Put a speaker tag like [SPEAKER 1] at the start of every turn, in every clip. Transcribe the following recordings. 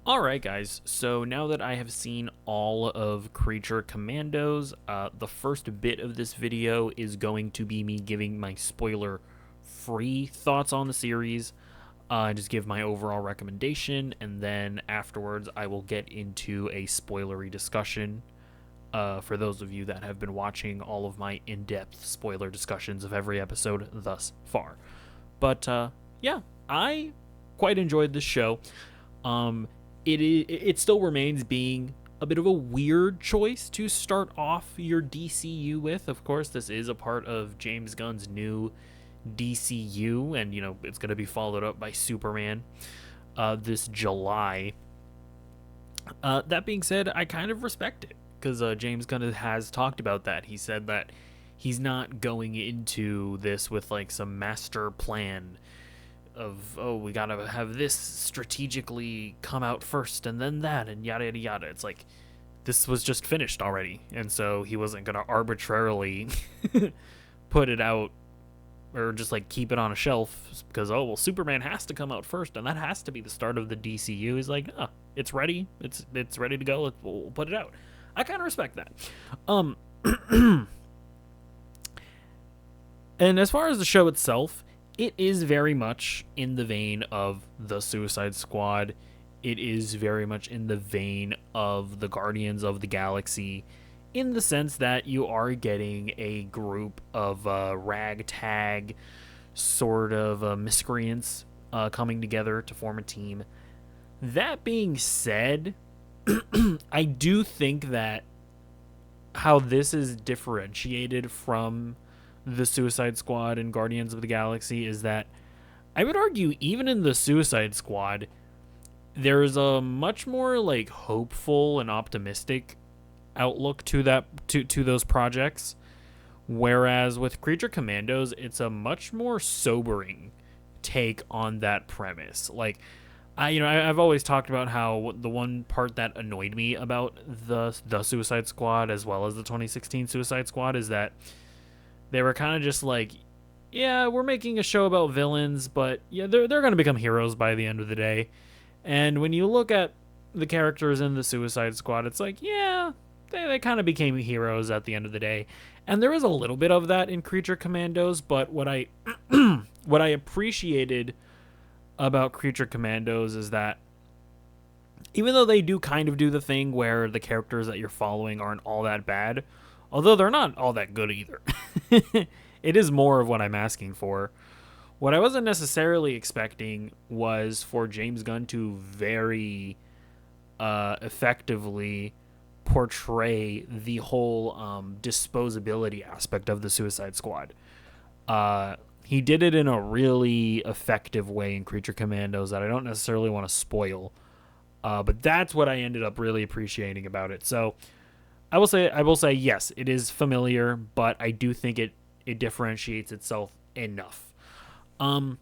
[SPEAKER 1] Alright guys, so now that I have seen all of Creature Commandos, the first bit of this video is going to be me giving my spoiler-free thoughts on the series, just give my overall recommendation, and then afterwards I will get into a spoilery discussion for those of you that have been watching all of my in-depth spoiler discussions of every episode thus far. But yeah, I quite enjoyed this show. It still remains being a bit of a weird choice to start off your DCU with. Of course, this is a part of James Gunn's new DCU, and it's going to be followed up by Superman this July. That being said, I kind of respect it because James Gunn has talked about that. He said that he's not going into this with like some master plan of, we gotta have this strategically come out first and then that and yada yada yada. It's like this was just finished already, and so he wasn't gonna arbitrarily put it out or just like keep it on a shelf because Superman has to come out first and that has to be the start of the DCU. He's like, it's ready, it's ready to go, we'll put it out. I kind of respect that. And as far as the show itself, it is very much in the vein of the Suicide Squad. It is very much in the vein of the Guardians of the Galaxy, in the sense that you are getting a group of ragtag sort of miscreants coming together to form a team. That being said, I do think that how this is differentiated from the Suicide Squad and Guardians of the Galaxy is that I would argue even in the Suicide Squad there's a much more like hopeful and optimistic outlook to those projects, whereas with Creature Commandos it's a much more sobering take on that premise. Like I've always talked about how the one part that annoyed me about the Suicide Squad as well as the 2016 Suicide Squad is that they were kind of just like, yeah, we're making a show about villains, but yeah, they're going to become heroes by the end of the day. And when you look at the characters in the Suicide Squad, it's like, yeah, they kind of became heroes at the end of the day. And there is a little bit of that in Creature Commandos, but what I what I appreciated about Creature Commandos is that even though they do kind of do the thing where the characters that you're following aren't all that bad, although they're not all that good either. It is more of what I'm asking for. What I wasn't necessarily expecting was for James Gunn to very effectively portray the whole disposability aspect of the Suicide Squad. He did it in a really effective way in Creature Commandos that I don't necessarily want to spoil. But that's what I ended up really appreciating about it. So I will say yes, it is familiar, but I do think it differentiates itself enough. And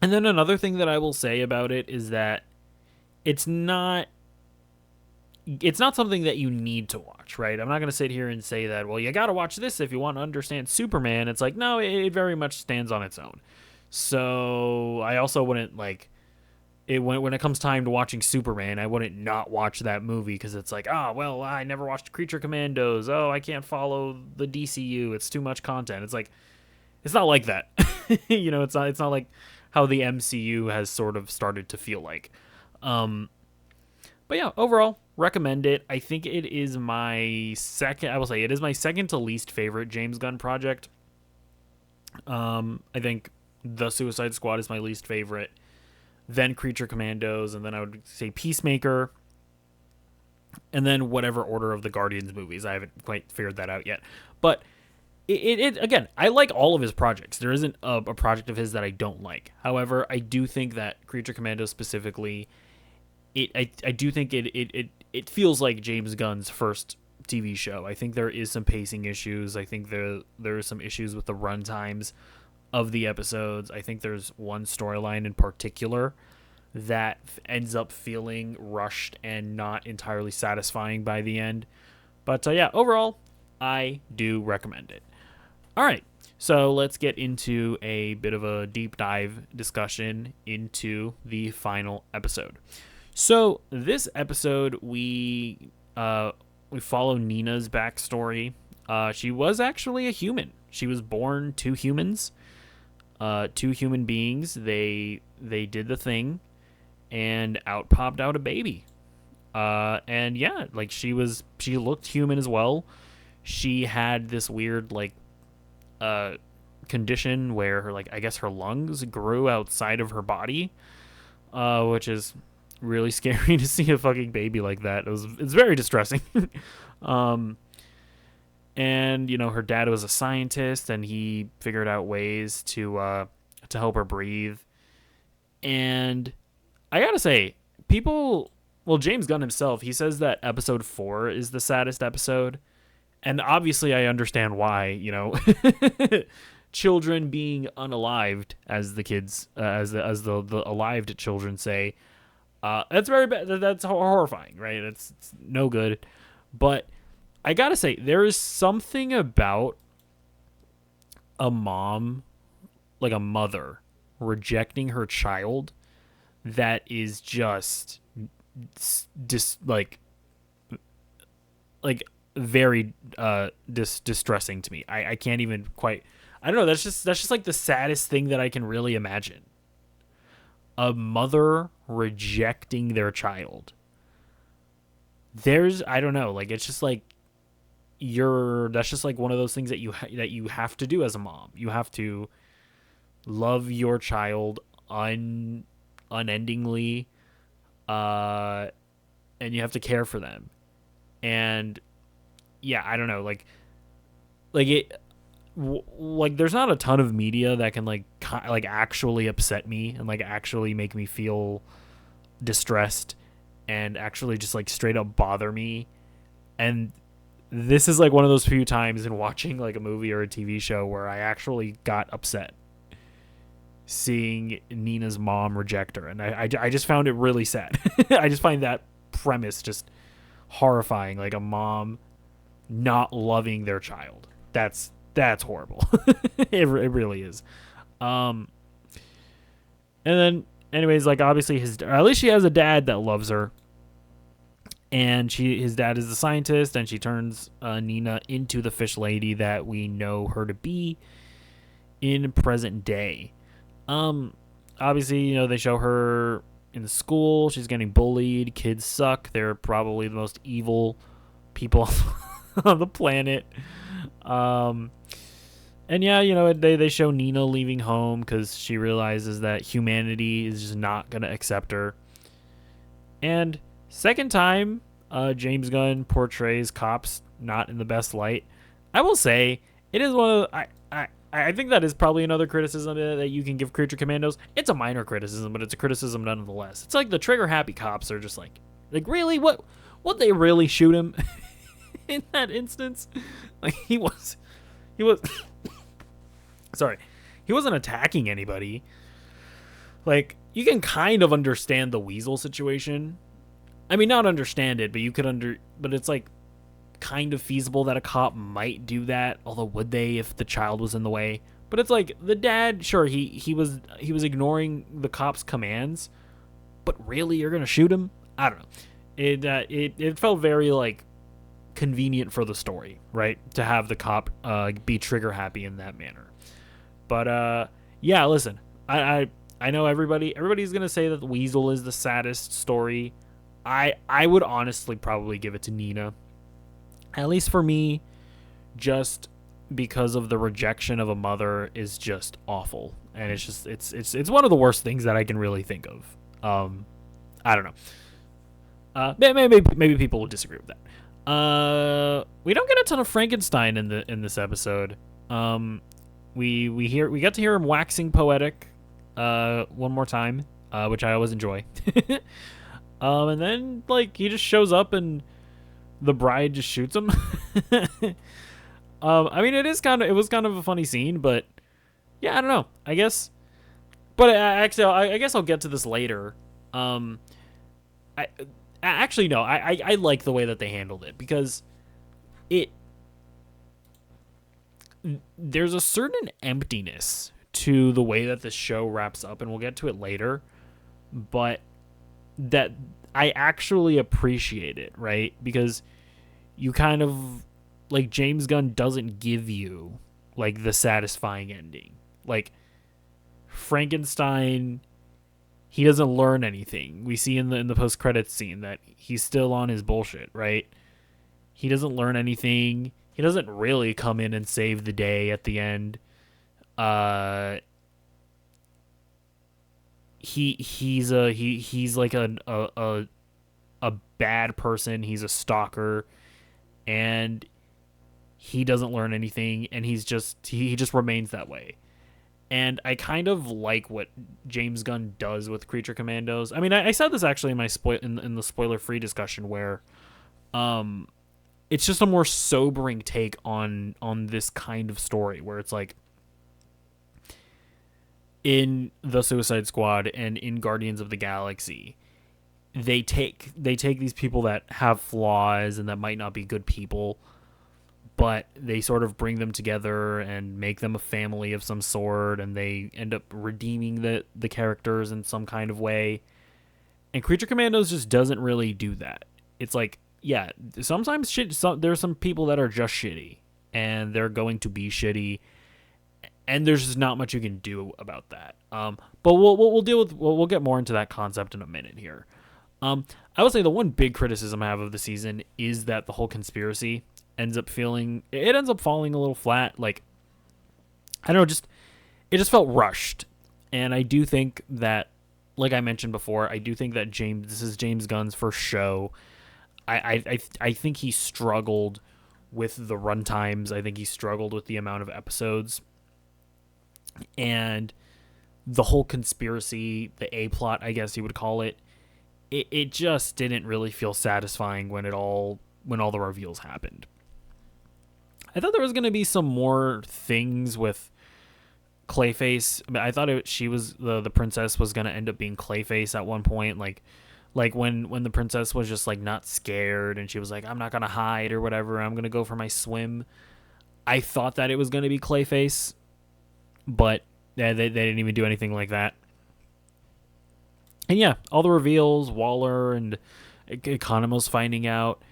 [SPEAKER 1] then another thing that I will say about it is that it's not something that you need to watch, right? I'm not going to sit here and say that, well, you got to watch this if you want to understand Superman. It's like, no, it very much stands on its own. So I also wouldn't like when it comes time to watching Superman, I wouldn't not watch that movie because it's like, well, I never watched Creature Commandos. I can't follow the DCU. It's too much content. It's like, it's not like that. It's not like how the MCU has sort of started to feel like. But yeah, overall, recommend it. I think it is my second to least favorite James Gunn project. I think The Suicide Squad is my least favorite, then Creature Commandos, and then I would say Peacemaker, and then whatever order of the Guardians movies. I haven't quite figured that out yet. But it again, I like all of his projects. There isn't a project of his that I don't like. However, I do think that Creature Commandos specifically, I do think it feels like James Gunn's first TV show. I think there is some pacing issues. I think there are some issues with the run times of the episodes. I think there's one storyline in particular that ends up feeling rushed and not entirely satisfying by the end. But yeah, overall, I do recommend it. All right, So let's get into a bit of a deep dive discussion into the final episode. So this episode, we follow Nina's backstory. She was actually a human. She was born to humans, two human beings. They did the thing, and out popped out a baby. And yeah, like she looked human as well. She had this weird like condition where her, like, I guess her lungs grew outside of her body, which is really scary to see a fucking baby like that. It's very distressing. um, and you know, her dad was a scientist, and he figured out ways to help her breathe. And I gotta say, James Gunn himself, he says that episode 4 is the saddest episode. And obviously I understand why, you know, children being unalived, as the kids, as the alived children say, that's very bad. That's horrifying, right? It's no good. But I gotta say, there is something about a mom, like a mother, rejecting her child that is just like very distressing to me. I can't even quite. I don't know. That's just like the saddest thing that I can really imagine. A mother rejecting their child. I don't know. Like, it's just like that's just like one of those things that you have to do as a mom. You have to love your child unendingly, and you have to care for them. And yeah, I don't know, like there's not a ton of media that can like actually upset me and like actually make me feel distressed and actually just like straight up bother me. And this is like one of those few times in watching like a movie or a TV show where I actually got upset seeing Nina's mom reject her, and I just found it really sad. I just find that premise just horrifying, like a mom not loving their child. That's horrible. It really is. And then anyways, like obviously at least she has a dad that loves her, and his dad is the scientist, and she turns Nina into the fish lady that we know her to be in present day. Obviously, you know, they show her in school. She's getting bullied. Kids suck. They're probably the most evil people on the planet. And yeah, you know, they show Nina leaving home because she realizes that humanity is just not going to accept her. And second time, James Gunn portrays cops not in the best light. I will say, it is one of I think that is probably another criticism that you can give Creature Commandos. It's a minor criticism, but it's a criticism nonetheless. It's like the trigger happy cops are just like really, what they really shoot him in that instance? Like he was sorry, he wasn't attacking anybody. Like, you can kind of understand the weasel situation. I mean, not understand it, but but it's like kind of feasible that a cop might do that. Although, would they if the child was in the way? But it's like the dad, sure, he was ignoring the cop's commands, but really, you're gonna shoot him? I don't know. It felt very like convenient for the story, right? To have the cop be trigger happy in that manner. But yeah, listen, I know everybody's gonna say that the Weasel is the saddest story. I would honestly probably give it to Nina. At least for me, just because of the rejection of a mother is just awful, and it's one of the worst things that I can really think of. I don't know. Maybe people will disagree with that. We don't get a ton of Frankenstein in this episode. We got to hear him waxing poetic one more time, which I always enjoy. And then like he just shows up and the bride just shoots him. I mean, it was kind of a funny scene, but yeah, I don't know. I guess, but I guess I'll get to this later. I actually no, I like the way that they handled it, because there's a certain emptiness to the way that this show wraps up, and we'll get to it later, but that I actually appreciate it, right? Because you kind of like James Gunn doesn't give you like the satisfying ending. Like Frankenstein, he doesn't learn anything. We see in the post credits scene that he's still on his bullshit, right? He doesn't learn anything. He doesn't really come in and save the day at the end. Uh he's like a bad person. He's a stalker, and he doesn't learn anything, and he just remains that way. And I kind of like what James Gunn does with Creature Commandos. I mean, I said this actually in my in the spoiler free discussion where, um, it's just a more sobering take on this kind of story where it's like in the Suicide Squad and in Guardians of the Galaxy, they take these people that have flaws and that might not be good people, but they sort of bring them together and make them a family of some sort, and they end up redeeming the characters in some kind of way. And Creature Commandos just doesn't really do that. It's like, yeah, sometimes there's some people that are just shitty, and they're going to be shitty, and there's just not much you can do about that. But we'll deal with we'll get more into that concept in a minute here. I would say the one big criticism I have of the season is that the whole conspiracy ends up falling a little flat. Like, I don't know, it just felt rushed. And I do think that, like I mentioned before, I do think that this is James Gunn's first show. I think he struggled with the run times. I think he struggled with the amount of episodes. And the whole conspiracy, the A plot, I guess you would call it, it just didn't really feel satisfying when all the reveals happened. I thought there was going to be some more things with Clayface. I mean, I thought she was the princess was going to end up being Clayface at one point, like when the princess was just like not scared and she was like, I'm not going to hide or whatever, I'm going to go for my swim. I thought that it was going to be Clayface, but they didn't even do anything like that. And yeah, all the reveals, Waller and Economos finding out,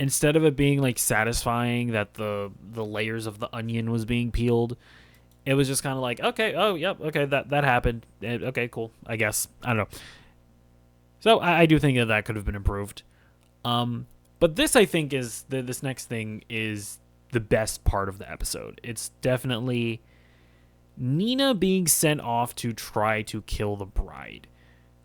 [SPEAKER 1] instead of it being like satisfying that the layers of the onion was being peeled, it was just kind of like, okay, oh yep, okay, that happened, okay, cool, I guess, I don't know. So I do think that could have been improved. But this, I think, is this next thing is the best part of the episode. It's definitely Nina being sent off to try to kill the bride,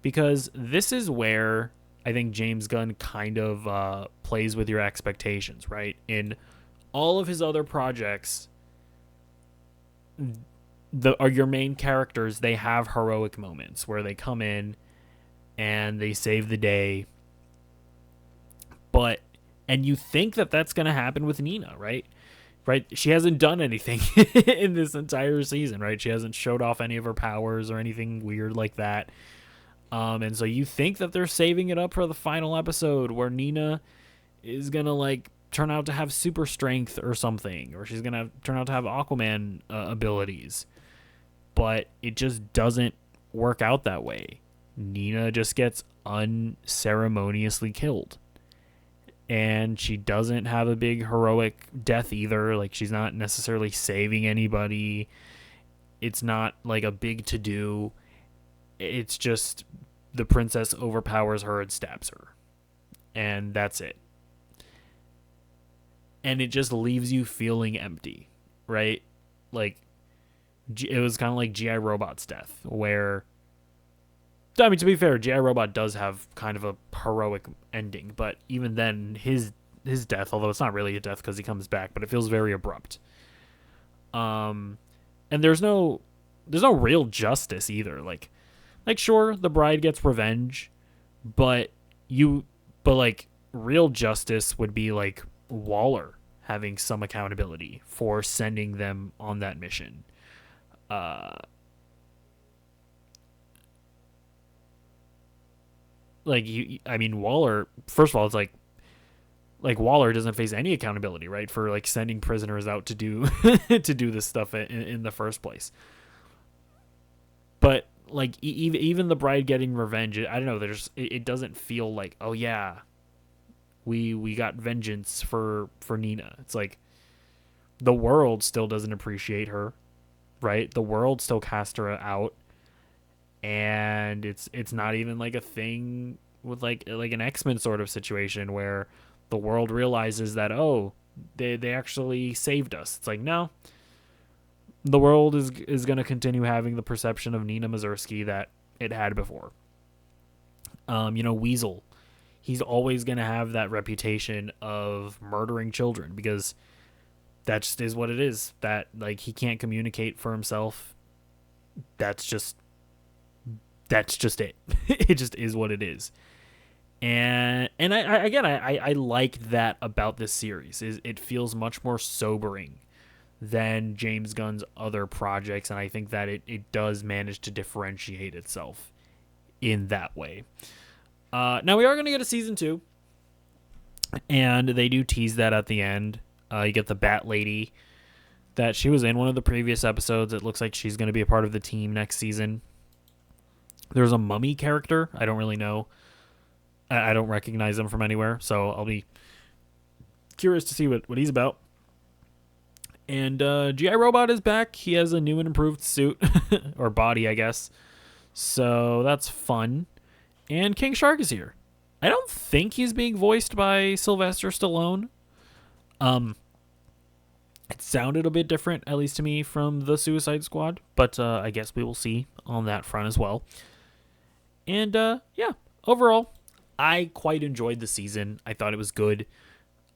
[SPEAKER 1] because this is where I think James Gunn kind of plays with your expectations, right? In all of his other projects, your main characters, they have heroic moments where they come in and they save the day. And you think that that's going to happen with Nina, right? Right? She hasn't done anything in this entire season, right? She hasn't showed off any of her powers or anything weird like that. And so you think that they're saving it up for the final episode where Nina is going to like turn out to have super strength or something, or she's going to turn out to have Aquaman abilities. But it just doesn't work out that way. Nina just gets unceremoniously killed. And she doesn't have a big heroic death either. Like, she's not necessarily saving anybody. It's not like a big to-do. It's just the princess overpowers her and stabs her. And that's it. And it just leaves you feeling empty, right? Like, it was kind of like G.I. Robot's death, where, I mean, to be fair, G.I. Robot does have kind of a heroic ending, but even then, his death, although it's not really a death because he comes back, but it feels very abrupt. And there's no real justice either. Like sure, the bride gets revenge, but like real justice would be like Waller having some accountability for sending them on that mission. Like, I mean, Waller, first of all, it's like like Waller doesn't face any accountability, right, for like sending prisoners out to do to do this stuff in the first place. But like even the bride getting revenge, I don't know. It doesn't feel like, oh yeah, we got vengeance for Nina. It's like the world still doesn't appreciate her, right? The world still cast her out, and it's not even like a thing with like an X-Men sort of situation where the world realizes that, oh, they actually saved us. It's like, no, the world is going to continue having the perception of Nina Mazursky that it had before. Weasel, he's always going to have that reputation of murdering children because that just is what it is. That, like, he can't communicate for himself. That's just it. It just is what it is. And I like that about this series. Is it feels much more sobering than James Gunn's other projects, and I think that it does manage to differentiate itself in that way. Now we are going to get a season 2, and they do tease that at the end. You get the Bat Lady that she was in one of the previous episodes. It looks like she's going to be a part of the team next season. There's a mummy character. I don't really know. I don't recognize him from anywhere, so I'll be curious to see what he's about. And G.I. Robot is back. He has a new and improved suit, or body, I guess. So that's fun. And King Shark is here. I don't think he's being voiced by Sylvester Stallone. It sounded a bit different, at least to me, from the Suicide Squad. But I guess we will see on that front as well. And yeah, overall, I quite enjoyed the season. I thought it was good.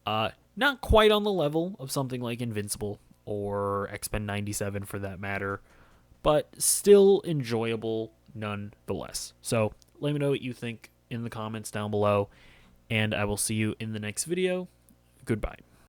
[SPEAKER 1] Not quite on the level of something like Invincible or X-Men 97 for that matter, but still enjoyable nonetheless. So let me know what you think in the comments down below, and I will see you in the next video. Goodbye.